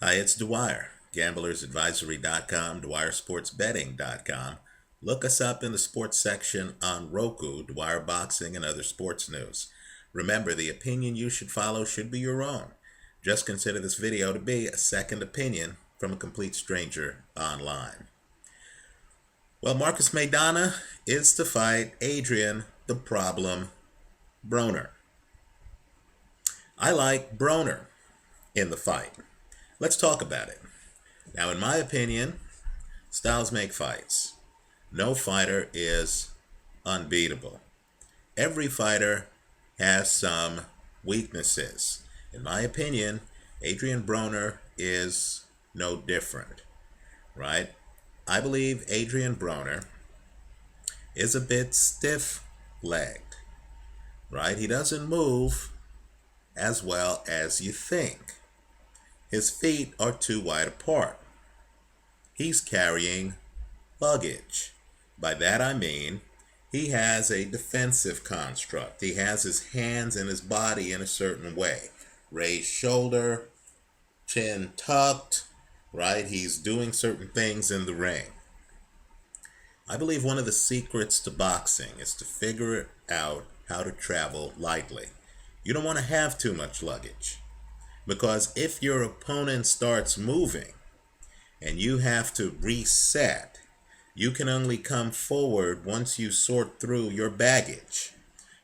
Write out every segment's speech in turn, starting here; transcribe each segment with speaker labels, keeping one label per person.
Speaker 1: Hi, it's Dwyer, gamblersadvisory.com, dwyersportsbetting.com. Look us up in the sports section on Roku, Dwyer Boxing, and other sports news. Remember, the opinion you should follow should be your own. Just consider this video to be a second opinion from a complete stranger online. Well, Marcus Maidana is to fight Adrien the Problem Broner. I like Broner in the fight. Let's talk about it. Now, in my opinion, styles make fights. No fighter is unbeatable. Every fighter has some weaknesses. In my opinion, Adrien Broner is no different, right? I believe Adrien Broner is a bit stiff-legged, right? He doesn't move as well as you think. His feet are too wide apart. He's carrying luggage. By that I mean he has a defensive construct. He has his hands and his body in a certain way. Raised shoulder, chin tucked, right? He's doing certain things in the ring. I believe one of the secrets to boxing is to figure out how to travel lightly. You don't want to have too much luggage. Because if your opponent starts moving and you have to reset, you can only come forward once you sort through your baggage,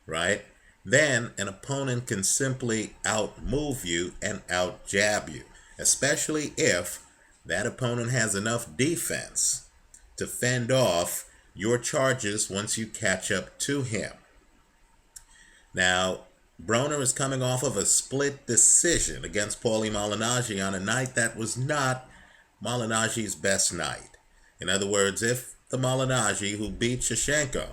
Speaker 1: right? Then an opponent can simply outmove you and outjab you, especially if that opponent has enough defense to fend off your charges once you catch up to him. Now, Broner is coming off of a split decision against Paulie Malignaggi on a night that was not Malignaggi's best night. In other words, if the Malignaggi who beat Shevchenko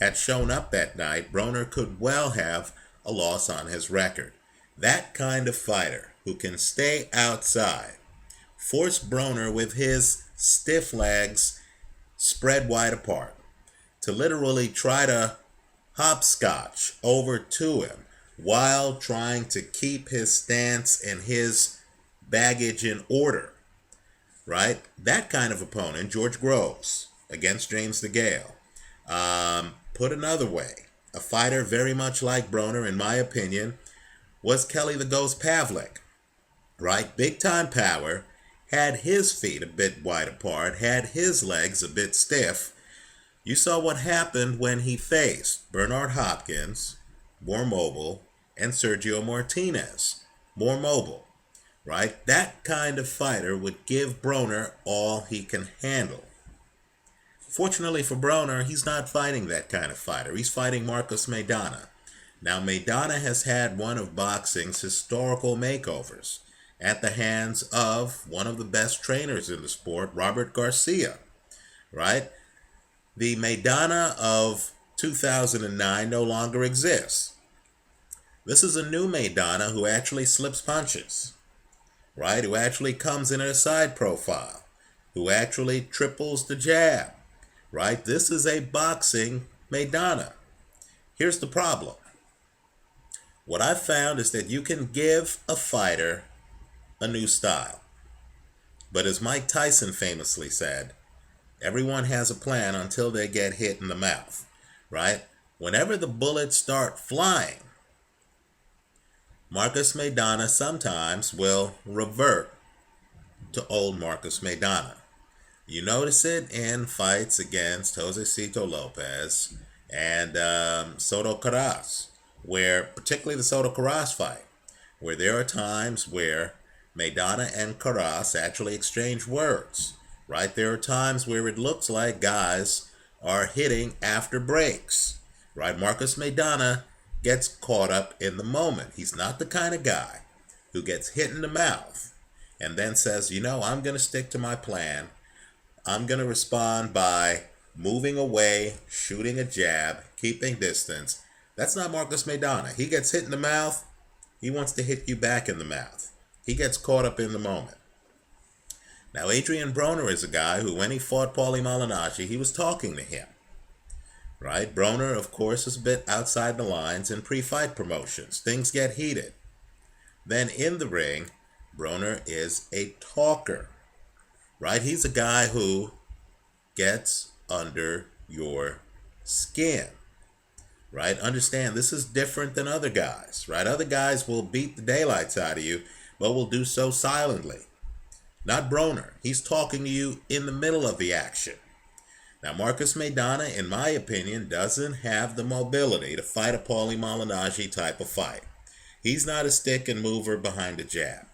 Speaker 1: had shown up that night, Broner could well have a loss on his record. That kind of fighter who can stay outside, force Broner with his stiff legs spread wide apart to literally try to hopscotch over to him while trying to keep his stance and his baggage in order, right? That kind of opponent, George Groves against James DeGale. Put another way, a fighter very much like Broner, in my opinion, was Kelly the Ghost Pavlik, right? Big time power, had his feet a bit wide apart, had his legs a bit stiff. You saw what happened when he faced Bernard Hopkins, more mobile, and Sergio Martinez, more mobile, right? That kind of fighter would give Broner all he can handle. Fortunately for Broner, he's not fighting that kind of fighter. He's fighting Marcus Maidana. Now, Maidana has had one of boxing's historical makeovers at the hands of one of the best trainers in the sport, Robert Garcia, right? The Maidana of 2009 no longer exists. This is a new Maidana who actually slips punches, right? Who actually comes in at a side profile, who actually triples the jab, right? This is a boxing Maidana. Here's the problem. What I've found is that you can give a fighter a new style. But as Mike Tyson famously said, everyone has a plan until they get hit in the mouth, right? Whenever the bullets start flying, Marcus Maidana sometimes will revert to old Marcus Maidana. You notice it in fights against Josecito Lopez and Soto Carras, where, particularly the Soto Carras fight, where there are times where Maidana and Carras actually exchange words, right? There are times where it looks like guys are hitting after breaks, right? Marcus Maidana gets caught up in the moment. He's not the kind of guy who gets hit in the mouth and then says, you know, I'm going to stick to my plan. I'm going to respond by moving away, shooting a jab, keeping distance. That's not Marcus Maidana. He gets hit in the mouth. He wants to hit you back in the mouth. He gets caught up in the moment. Now, Adrien Broner is a guy who, when he fought Paulie Malignaggi, he was talking to him, right? Broner, of course, is a bit outside the lines in pre-fight promotions. Things get heated. Then in the ring, Broner is a talker, right? He's a guy who gets under your skin, right? Understand, this is different than other guys, right? Other guys will beat the daylights out of you, but will do so silently. Not Broner. He's talking to you in the middle of the action. Now, Marcus Maidana, in my opinion, doesn't have the mobility to fight a Paulie Malignaggi type of fight. He's not a stick and mover behind a jab,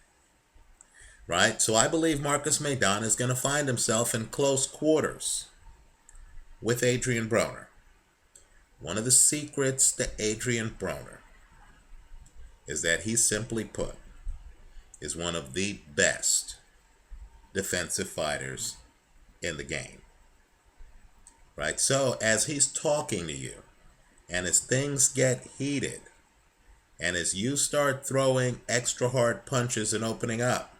Speaker 1: right? So I believe Marcus Maidana is going to find himself in close quarters with Adrien Broner. One of the secrets to Adrien Broner is that he, simply put, is one of the best defensive fighters in the game. Right? So as he's talking to you, and as things get heated, and as you start throwing extra hard punches and opening up,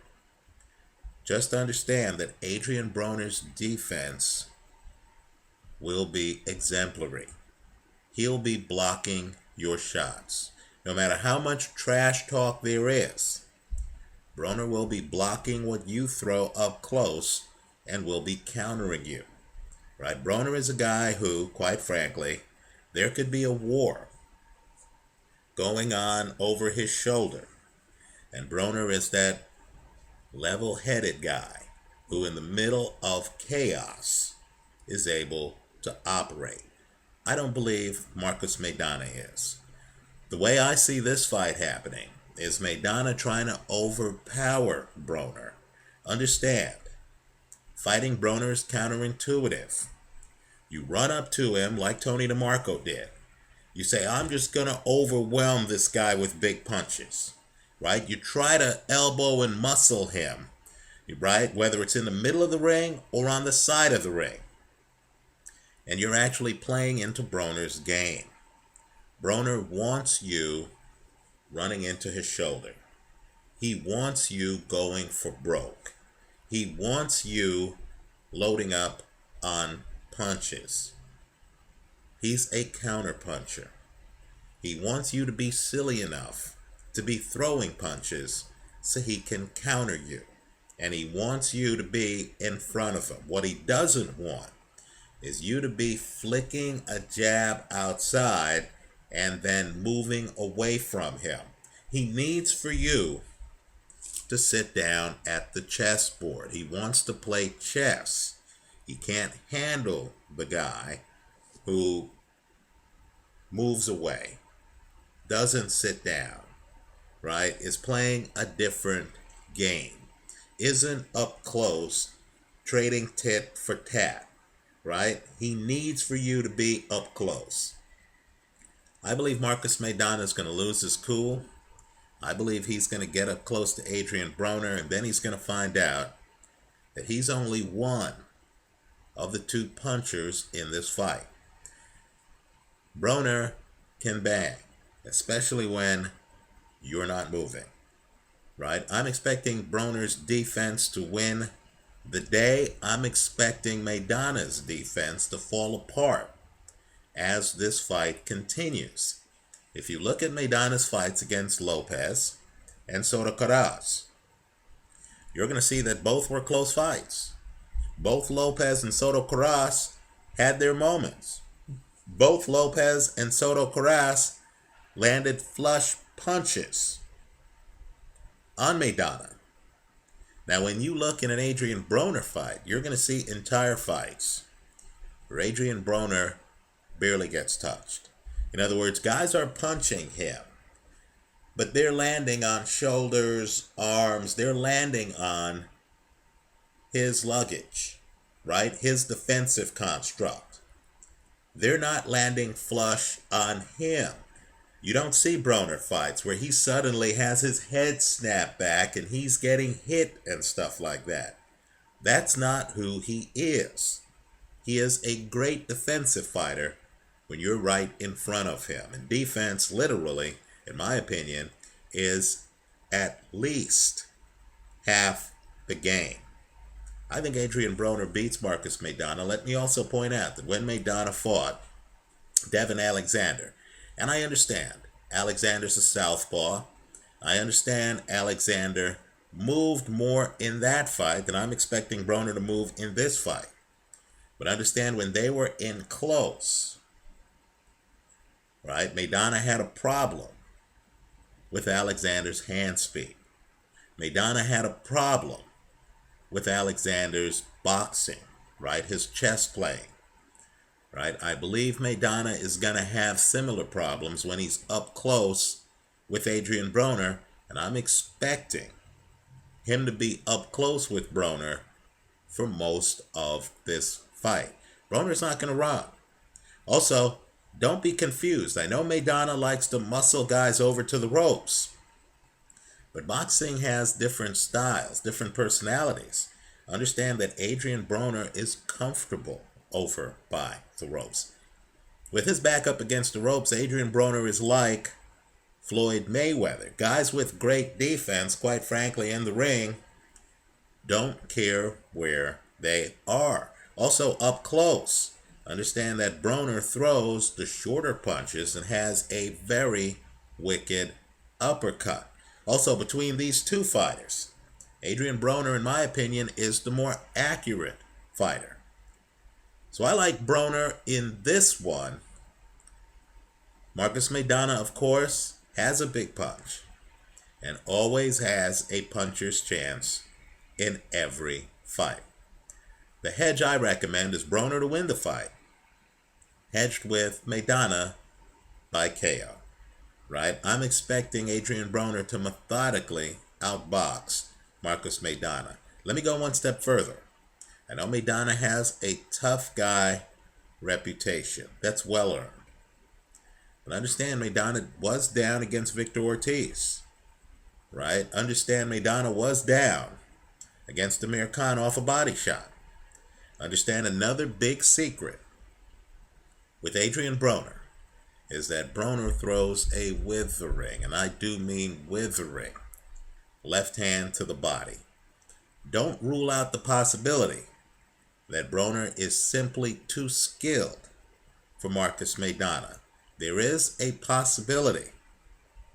Speaker 1: just understand that Adrien Broner's defense will be exemplary. He'll be blocking your shots. No matter how much trash talk there is, Broner will be blocking what you throw up close and will be countering you. Right? Broner is a guy who, quite frankly, there could be a war going on over his shoulder. And Broner is that level-headed guy who, in the middle of chaos, is able to operate. I don't believe Marcus Maidana is. The way I see this fight happening is Maidana trying to overpower Broner. Understand, fighting Broner is counterintuitive. You run up to him like Tony DeMarco did. You say, I'm just going to overwhelm this guy with big punches, right? You try to elbow and muscle him, right? Whether it's in the middle of the ring or on the side of the ring. And you're actually playing into Broner's game. Broner wants you running into his shoulder. He wants you going for broke. He wants you loading up on punches. He's a counterpuncher. He wants you to be silly enough to be throwing punches so he can counter you. And he wants you to be in front of him. What he doesn't want is you to be flicking a jab outside and then moving away from him. He needs for you to sit down at the chessboard. He wants to play chess. He can't handle the guy who moves away, doesn't sit down, right? Is playing a different game, isn't up close, trading tit for tat, right? He needs for you to be up close. I believe Marcus Maidana is going to lose his cool. I believe he's going to get up close to Adrien Broner, and then he's going to find out that he's only one of the two punchers in this fight. Broner can bang, especially when you're not moving, right? I'm expecting Broner's defense to win the day. I'm expecting Maidana's defense to fall apart as this fight continues. If you look at Maidana's fights against Lopez and Soto Karass, you're going to see that both were close fights. Both Lopez and Soto Karass had their moments. Both Lopez and Soto Karass landed flush punches on Maidana. Now, when you look in an Adrien Broner fight, you're going to see entire fights where Adrien Broner barely gets touched. In other words, guys are punching him, but they're landing on shoulders, arms. They're landing on his luggage, right? His defensive construct. They're not landing flush on him. You don't see Broner fights where he suddenly has his head snapped back and he's getting hit and stuff like that. That's not who he is. He is a great defensive fighter when you're right in front of him. And defense, literally, in my opinion, is at least half the game. I think Adrien Broner beats Marcus Maidana. Let me also point out that when Maidana fought Devin Alexander, and I understand Alexander's a southpaw. I understand Alexander moved more in that fight than I'm expecting Broner to move in this fight. But understand, when they were in close, right, Maidana had a problem with Alexander's hand speed. Maidana had a problem with Alexander's boxing, right, his chess playing, right. I believe Maidana is going to have similar problems when he's up close with Adrien Broner, and I'm expecting him to be up close with Broner for most of this fight. Broner's not going to run. Also, don't be confused. I know Maidana likes to muscle guys over to the ropes, but boxing has different styles, different personalities. Understand that Adrien Broner is comfortable over by the ropes. With his back up against the ropes, Adrien Broner is like Floyd Mayweather. Guys with great defense, quite frankly, in the ring, don't care where they are. Also, up close, understand that Broner throws the shorter punches and has a very wicked uppercut. Also, between these two fighters, Adrien Broner, in my opinion, is the more accurate fighter. So I like Broner in this one. Marcus Maidana, of course, has a big punch and always has a puncher's chance in every fight. The hedge I recommend is Broner to win the fight, hedged with Maidana by KO. Right? I'm expecting Adrien Broner to methodically outbox Marcus Maidana. Let me go one step further. I know Maidana has a tough guy reputation. That's well earned. But understand, Maidana was down against Victor Ortiz. Right? Understand, Maidana was down against Amir Khan off a body shot. Understand, another big secret with Adrien Broner is that Broner throws a withering, and I do mean withering, left hand to the body. Don't rule out the possibility that Broner is simply too skilled for Marcus Maidana. There is a possibility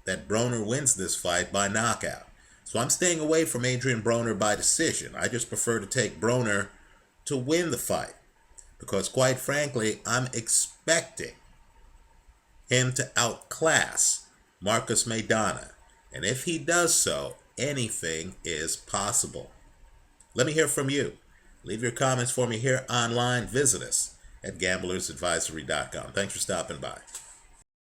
Speaker 1: that Broner wins this fight by knockout. So I'm staying away from Adrien Broner by decision. I just prefer to take Broner to win the fight, because quite frankly, I'm expecting him to outclass Marcus Maidana. And if he does so, anything is possible. Let me hear from you. Leave your comments for me here online. Visit us at gamblersadvisory.com. Thanks for stopping by.